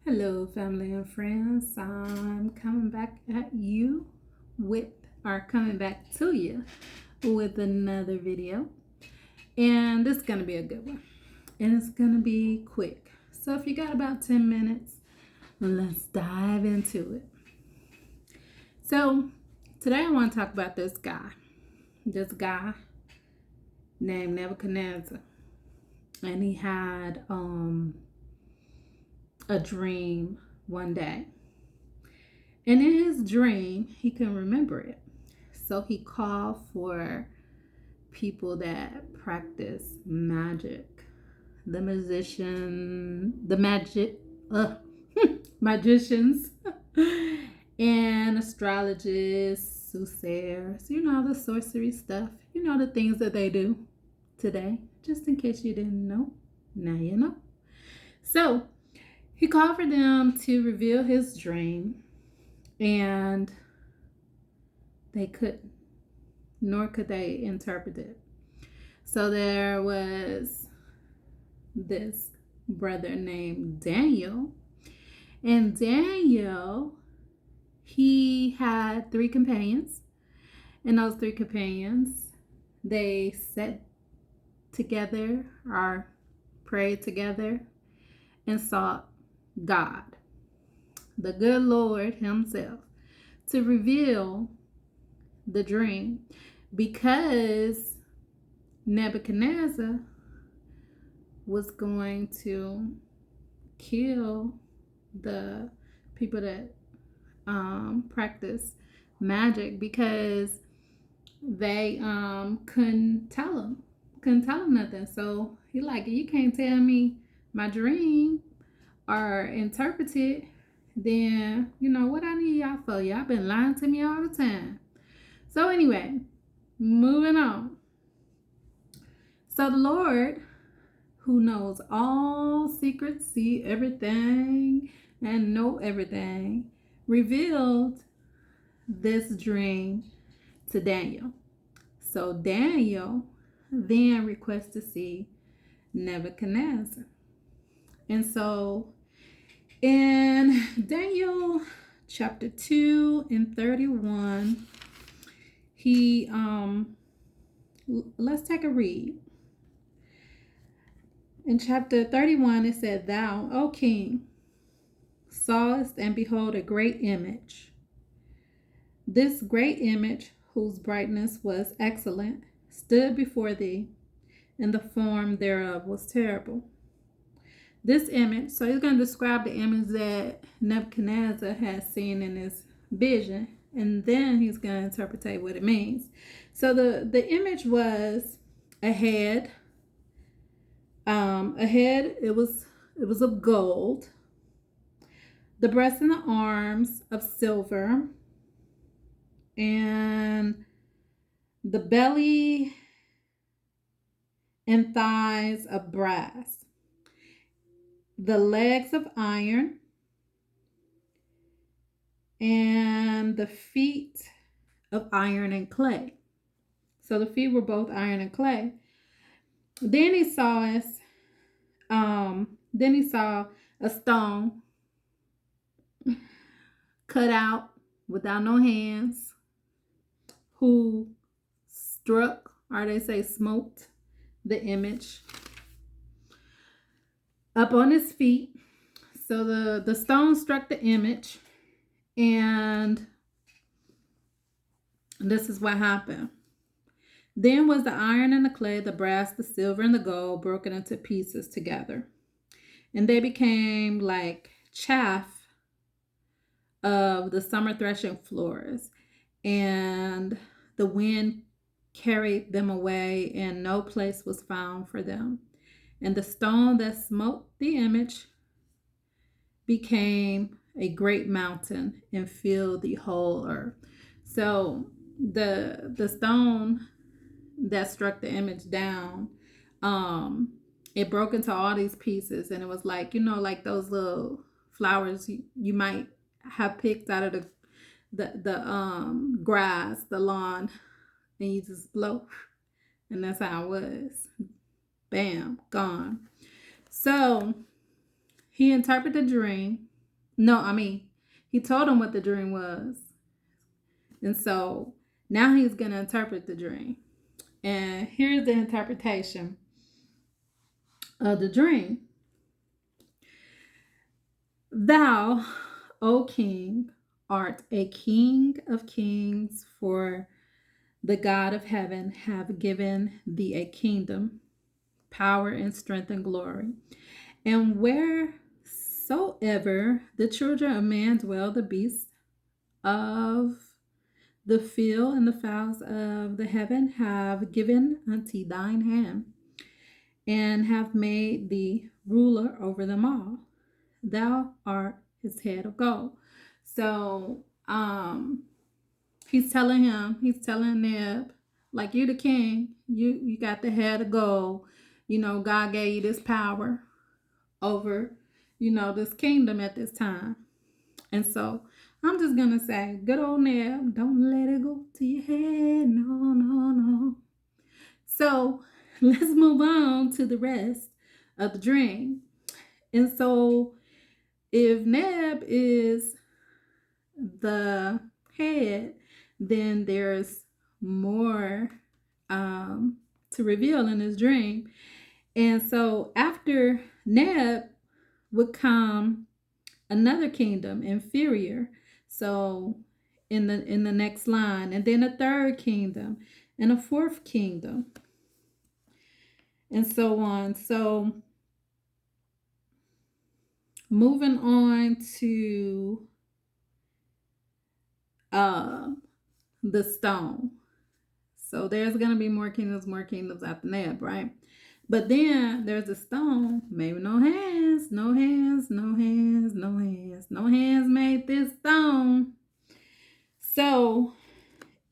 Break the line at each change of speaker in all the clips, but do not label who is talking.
Hello, family and friends. I'm coming back at you with, or coming back to you with another video. And this is going to be a good one. And it's going to be quick. So if you got about 10 minutes, let's dive into it. So today I want to talk about this guy. This guy named Nebuchadnezzar. And he had a dream one day. And in his dream, he couldn't remember it. So he called for people that practice magic. The magicians, and astrologists, soothsayers, the sorcery stuff, the things that they do today. Just in case you didn't know, now you know. So he called for them to reveal his dream, and they couldn't, nor could they interpret it. So there was this brother named Daniel, and Daniel, he had 3 companions, and those 3 companions, they sat together or prayed together and sought God, the good Lord himself, to reveal the dream, because Nebuchadnezzar was going to kill the people that practice magic, because they couldn't tell him nothing. So he like, you can't tell me my dream or interpret it, then what I need y'all for? Y'all been lying to me all the time. So anyway, moving on. So the Lord, who knows all secrets, see everything, and know everything, revealed this dream to Daniel. So Daniel then requests to see Nebuchadnezzar. And so in Daniel chapter 2 and 31, he let's take a read. In chapter 31, it said, "Thou, O king, sawest and behold a great image. This great image, whose brightness was excellent, stood before thee, and the form thereof was terrible." This image, so he's going to describe the image that Nebuchadnezzar has seen in his vision, and then he's going to interpret what it means. So the image was a head. It was of gold. The breast and the arms of silver, and the belly and thighs of brass, the legs of iron, and the feet of iron and clay. So the feet were both iron and clay. Then he saw a stone cut out without no hands, who struck, or they say smoked, the image up on his feet. So the stone struck the image, and this is what happened. Then was the iron and the clay, the brass, the silver, and the gold broken into pieces together, and they became like chaff of the summer threshing floors, and the wind carried them away, and no place was found for them. And the stone that smote the image became a great mountain and filled the whole earth. So the stone that struck the image down, it broke into all these pieces, and it was like, like those little flowers you might have picked out of the grass, the lawn, and you just blow, and that's how it was. Bam, gone. So he interpreted the dream, No, I mean, he told him what the dream was. And so now he's going to interpret the dream. And here's the interpretation of the dream. Thou, O king, art a king of kings, for the God of heaven have given thee a kingdom, power, and strength and glory. And wheresoever the children of man dwell, the beasts of the field and the fowls of the heaven have given unto thine hand, and have made thee ruler over them all. Thou art his head of gold. So he's telling Neb, like, you the king, you got the head of gold. God gave you this power over, this kingdom at this time. And so I'm just gonna say, good old Neb, don't let it go to your head. No, no, no. So let's move on to the rest of the dream. And so if Neb is the head, then there's more to reveal in his dream. And so after Neb would come another kingdom inferior. So in the next line, and then a third kingdom and a fourth kingdom, and so on. So moving on to the stone. So there's gonna be more kingdoms after Neb, right? But then there's a stone, maybe no hands, no hands, no hands, no hands, no hands made this stone. So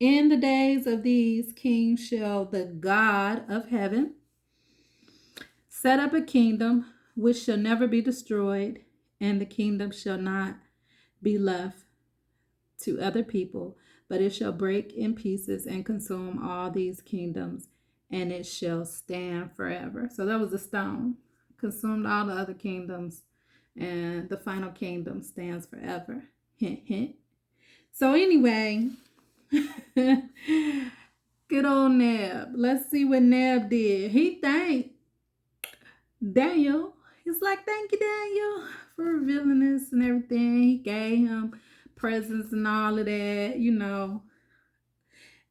in the days of these kings shall the God of heaven set up a kingdom which shall never be destroyed, and the kingdom shall not be left to other people, but it shall break in pieces and consume all these kingdoms, and it shall stand forever. So that was the stone, consumed all the other kingdoms, and the final kingdom stands forever. Hint, hint. So anyway, good old Neb. Let's see what Neb did. He thanked Daniel. He's like, thank you, Daniel, for revealing this and everything. He gave him presents and all of that,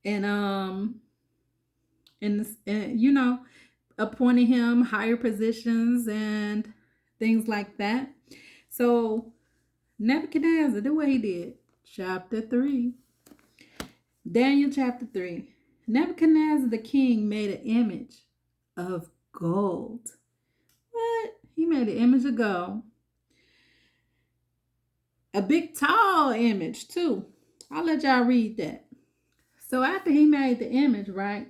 and appointing him higher positions and things like that. So Nebuchadnezzar, the way he did. Chapter 3. Daniel chapter 3. Nebuchadnezzar the king made an image of gold. What? He made an image of gold. A big tall image too. I'll let y'all read that. So after he made the image, right,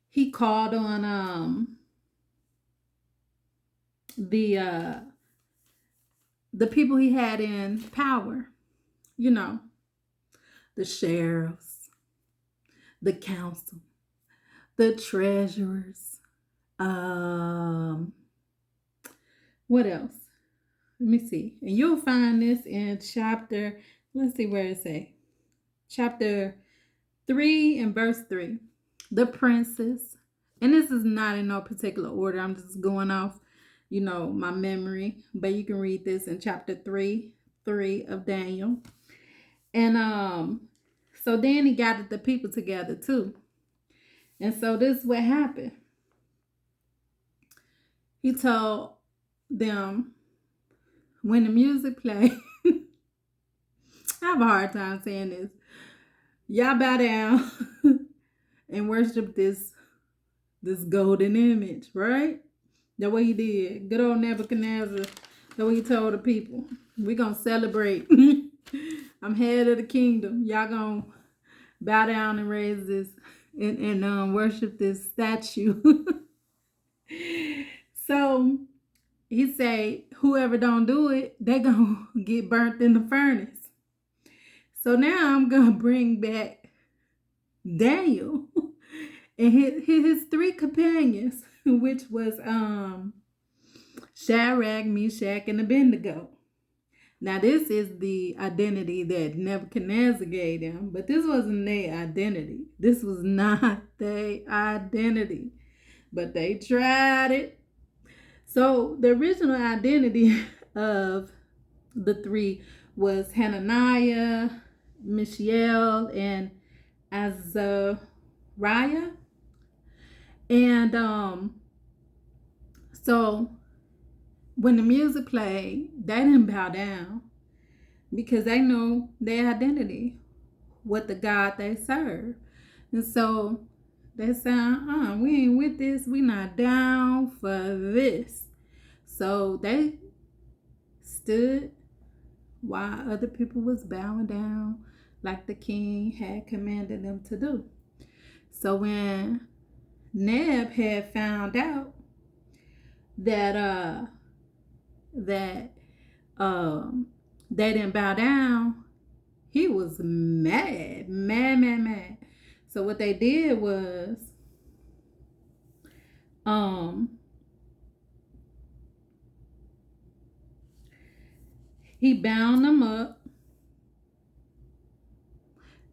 he called on the people he had in power, the sheriffs, the council, the treasurers, what else? Let me see. And you'll find this in chapter, let's see where it say. Chapter 3 and verse 3. The princes. And this is not in no particular order. I'm just going off, my memory. But you can read this in chapter 3 of Daniel. And so then he gathered the people together too. And so this is what happened. He told them, when the music played, I have a hard time saying this. Y'all bow down and worship this golden image, right? That's what he did. Good old Nebuchadnezzar. That's what he told the people. We're going to celebrate. I'm head of the kingdom. Y'all going to bow down and raise this and worship this statue. So he say, whoever don't do it, they gonna get burnt in the furnace. So now I'm gonna bring back Daniel and his three companions, which was Shadrach, Meshach, and Abednego. Now, this is the identity that Nebuchadnezzar gave them, but this wasn't their identity. This was not their identity, but they tried it. So, the original identity of the three was Hananiah, Mishael, and Azariah. And so when the music played, they didn't bow down because they know their identity, what the God they serve. And so they said, we ain't with this. We not down for this. So they stood while other people was bowing down like the king had commanded them to do. So when Neb had found out that they didn't bow down, he was mad. So what they did was he bound them up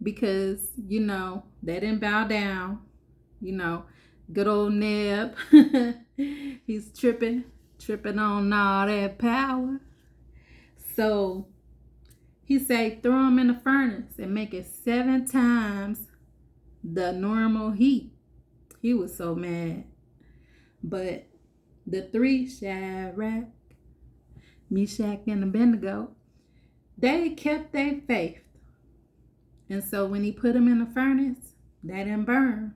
because they didn't bow down. Good old Neb. He's tripping on all that power. So he said, throw them in the furnace and make it 7 times the normal heat. He was so mad. But the 3, Shadrach, Meshach, and Abednego, they kept their faith. And so when he put them in the furnace, they didn't burn.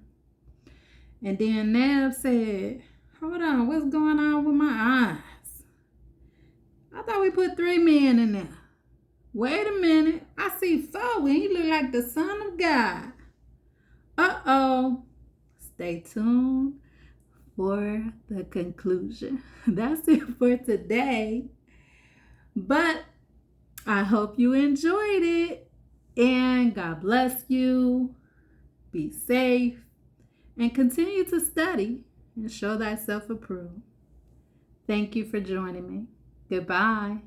And then Neb said, hold on, what's going on with my eyes? I thought we put 3 men in there. Wait a minute, I see 4 and he look like the Son of God. Uh-oh. Stay tuned for the conclusion. That's it for today. But I hope you enjoyed it. And God bless you. Be safe. And continue to study and show thyself approved. Thank you for joining me. Goodbye.